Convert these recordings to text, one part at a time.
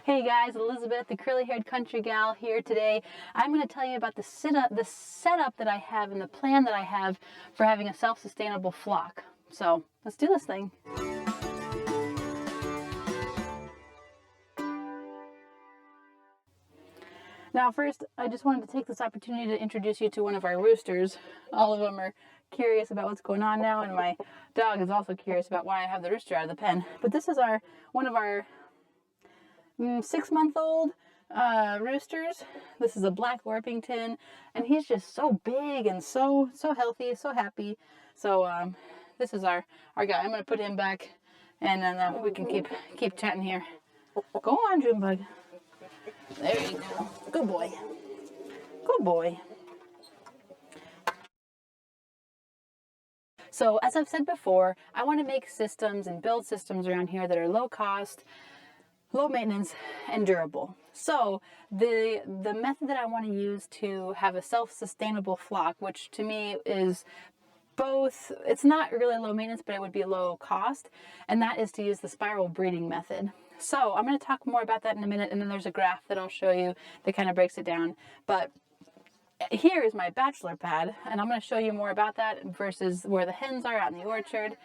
Hey guys, Elizabeth, the curly-haired country gal here today. I'm going to tell you about the setup that I have and the plan that I have for having a self-sustainable flock. So let's do this thing. Now first, I just wanted to take this opportunity to introduce you to one of our roosters. All of them are curious about what's going on now, and my dog is also curious about why I have the rooster out of the pen. But this is one of our 6-month-old roosters. This is a black Orpington, and he's just so big and so healthy, so happy. So this is our guy. I'm gonna put him back, and then we can keep chatting here. Go on, Junebug. There you go. Good boy. Good boy. So as I've said before, I want to make systems and build systems around here that are low cost, low maintenance, and durable. So the method that I want to use to have a self-sustainable flock, which to me is both, it's not really low maintenance, but it would be low cost, and that is to use the spiral breeding method. So I'm going to talk more about that in a minute, and then there's a graph that I'll show you that kind of breaks it down. But here is my bachelor pad, and I'm going to show you more about that versus where the hens are out in the orchard.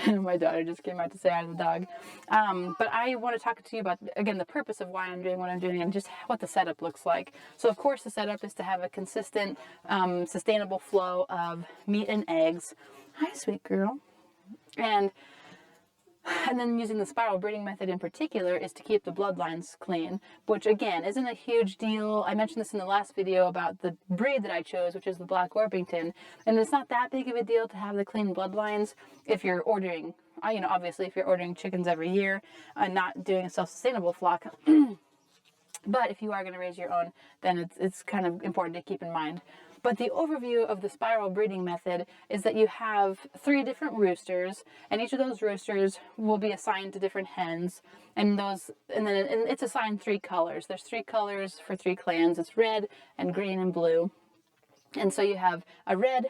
My daughter just came out to say hi to the dog. But I want to talk to you about, again, the purpose of why I'm doing what I'm doing and just what the setup looks like. So of course the setup is to have a consistent, sustainable flow of meat and eggs. Hi, sweet girl. And then using the spiral breeding method in particular is to keep the bloodlines clean, which again isn't a huge deal. I mentioned this in the last video about the breed that I chose, which is the black Orpington, and it's not that big of a deal to have the clean bloodlines if you're ordering, obviously if you're ordering chickens every year and not doing a self-sustainable flock. But if you are going to raise your own, then it's kind of important to keep in mind. But the overview of the spiral breeding method is that you have 3 different roosters, and each of those roosters will be assigned to different hens, and it's assigned 3 colors. There's 3 colors for 3 clans. It's red and green and blue. And so you have a red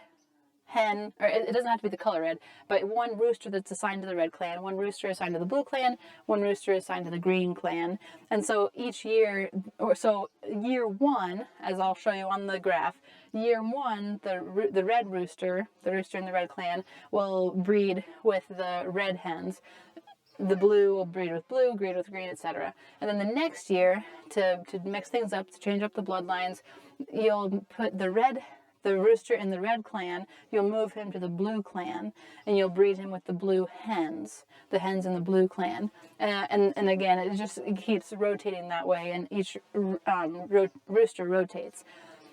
hen, or it doesn't have to be the color red, but one rooster that's assigned to the red clan, one rooster assigned to the blue clan, one rooster assigned to the green clan. And so each year, year 1, as I'll show you on the graph, year 1, the red rooster, the rooster in the red clan, will breed with the red hens. The blue will breed with blue, breed with green, etc. And then the next year, to mix things up, to change up the bloodlines, you'll put the rooster in the red clan, you'll move him to the blue clan, and you'll breed him with the blue hens, the hens in the blue clan. And again, it keeps rotating that way, and each rooster rotates.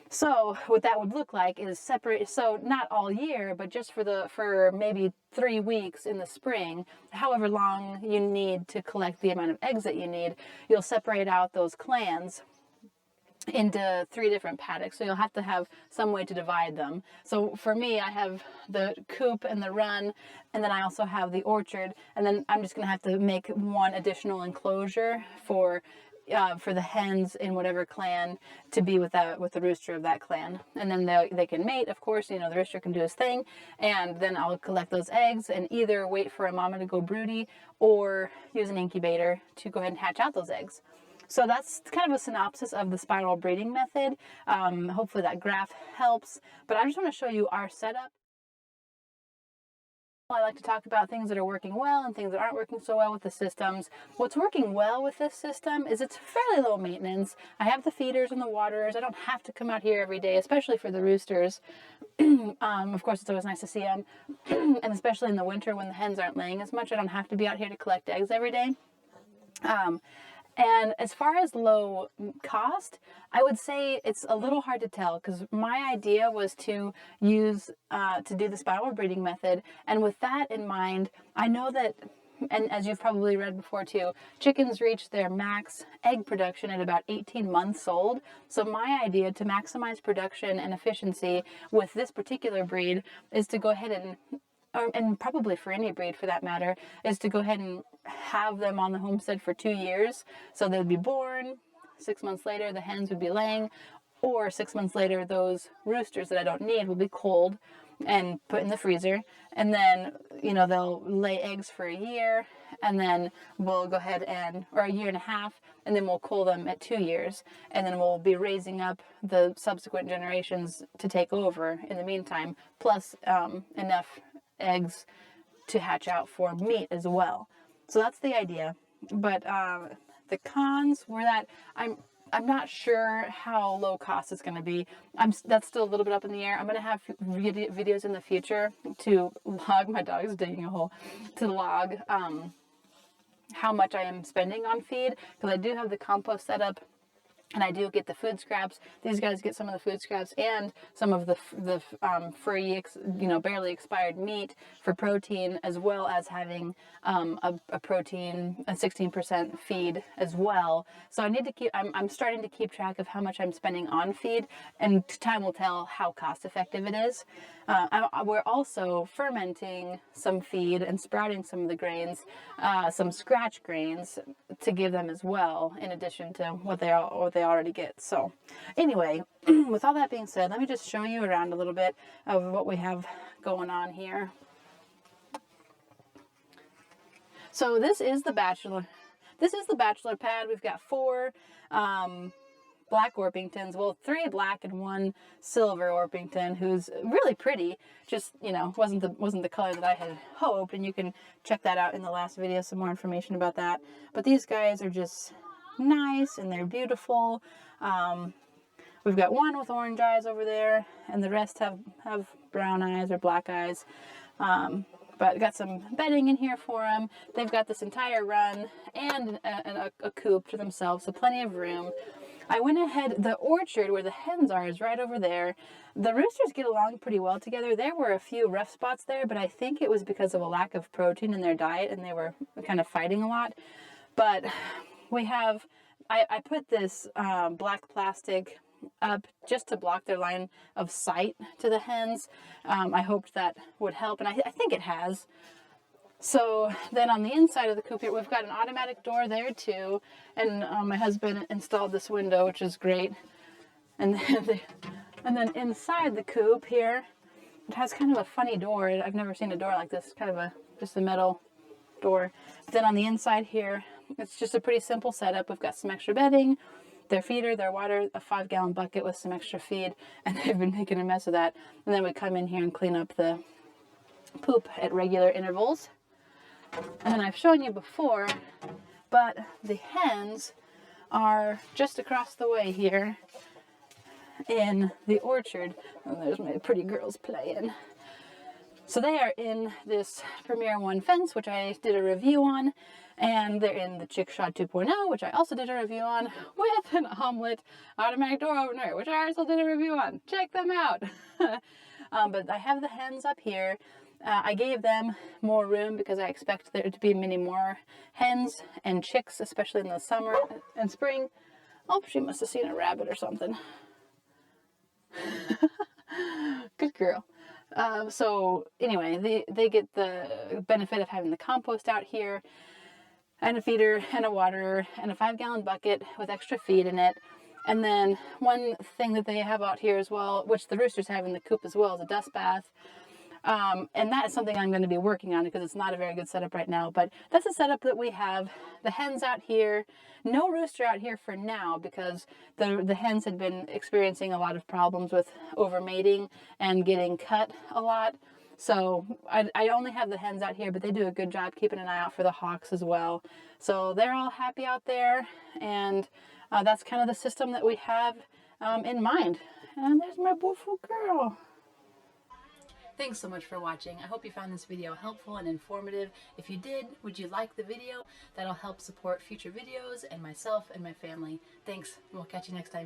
So what that would look like is separate, so not all year, but just for maybe 3 weeks in the spring, however long you need to collect the amount of eggs that you need, you'll separate out those clans into 3 different paddocks. So you'll have to have some way to divide them. So for me, I have the coop and the run, and then I also have the orchard, and then I'm just gonna have to make one additional enclosure for the hens in whatever clan to be with the rooster of that clan. And then they can mate, of course, the rooster can do his thing, and then I'll collect those eggs and either wait for a mama to go broody or use an incubator to go ahead and hatch out those eggs. So that's kind of a synopsis of the spiral breeding method. Hopefully that graph helps, but I just want to show you our setup. I like to talk about things that are working well and things that aren't working so well with the systems. What's working well with this system is it's fairly low maintenance. I have the feeders and the waterers. I don't have to come out here every day, especially for the roosters. Of course, it's always nice to see them. And especially in the winter when the hens aren't laying as much, I don't have to be out here to collect eggs every day. And as far as low cost, I would say it's a little hard to tell because my idea was to use, to do the spiral breeding method. And with that in mind, I know that, and as you've probably read before too, chickens reach their max egg production at about 18 months old. So my idea to maximize production and efficiency with this particular breed is to go ahead and probably for any breed for that matter, is to go ahead and have them on the homestead for 2 years. So they would be born, 6 months later the hens would be laying, or 6 months later those roosters that I don't need will be cold, and put in the freezer. And then, you know, they'll lay eggs for a year, and then we'll go ahead and, or a year and a half, and then we'll cull them at 2 years. And then we'll be raising up the subsequent generations to take over in the meantime, plus enough eggs to hatch out for meat as well. So that's the idea. But the cons were that I'm not sure how low cost it's going to be. That's still a little bit up in the air. I'm going to have videos in the future to log, my dog's digging a hole, to log how much I am spending on feed, because I do have the compost set up. And I do get the food scraps. These guys get some of the food scraps and some of the free, barely expired meat for protein, as well as having a protein, a 16% feed as well. So I need to keep. I'm starting to keep track of how much I'm spending on feed, and time will tell how cost effective it is. We're also fermenting some feed and sprouting some of the grains, some scratch grains, to give them as well, in addition to what they already get. So anyway, with all that being said, let me just show you around a little bit of what we have going on here. So this is the bachelor. This is the bachelor pad. We've got 4 black Orpingtons, well, 3 black and 1 silver Orpington, who's really pretty. Just, you know, wasn't the color that I had hoped, and you can check that out in the last video, some more information about that. But these guys are just nice, and they're beautiful. We've got one with orange eyes over there, and the rest have brown eyes or black eyes. But got some bedding in here for them. They've got this entire run and a coop to themselves, so plenty of room. I went ahead, the orchard where the hens are is right over there. The roosters get along pretty well together. There were a few rough spots there, but I think it was because of a lack of protein in their diet, and they were kind of fighting a lot. But we have, I put this black plastic up just to block their line of sight to the hens. I hoped that would help, and I think it has. So then on the inside of the coop here, we've got an automatic door there too, and my husband installed this window, which is great. And then inside the coop here, it has kind of a funny door. I've never seen a door like this, kind of just a metal door. But then on the inside here, it's just a pretty simple setup. We've got some extra bedding, their feeder, their water, a 5-gallon bucket with some extra feed, and they've been making a mess of that. And then we come in here and clean up the poop at regular intervals. And then I've shown you before, but the hens are just across the way here in the orchard. And there's my pretty girls playing. So they are in this Premier 1 fence, which I did a review on, and they're in the Chickshot 2.0, which I also did a review on, with an omelet automatic door opener, which I also did a review on. Check them out. But I have the hens up here. I gave them more room because I expect there to be many more hens and chicks, especially in the summer and spring. Oh, she must have seen a rabbit or something. Good girl. So anyway, they get the benefit of having the compost out here, and a feeder and a water and a 5-gallon bucket with extra feed in it. And then one thing that they have out here as well, which the roosters have in the coop as well, is a dust bath. And that is something I'm going to be working on because it's not a very good setup right now. But that's a setup that we have. The hens out here, no rooster out here for now because the hens had been experiencing a lot of problems with overmating and getting cut a lot. So I only have the hens out here, but they do a good job keeping an eye out for the hawks as well. So they're all happy out there, and that's kind of the system that we have in mind. And there's my beautiful girl. Thanks so much for watching. I hope you found this video helpful and informative. If you did, would you like the video? That'll help support future videos and myself and my family. Thanks, and we'll catch you next time.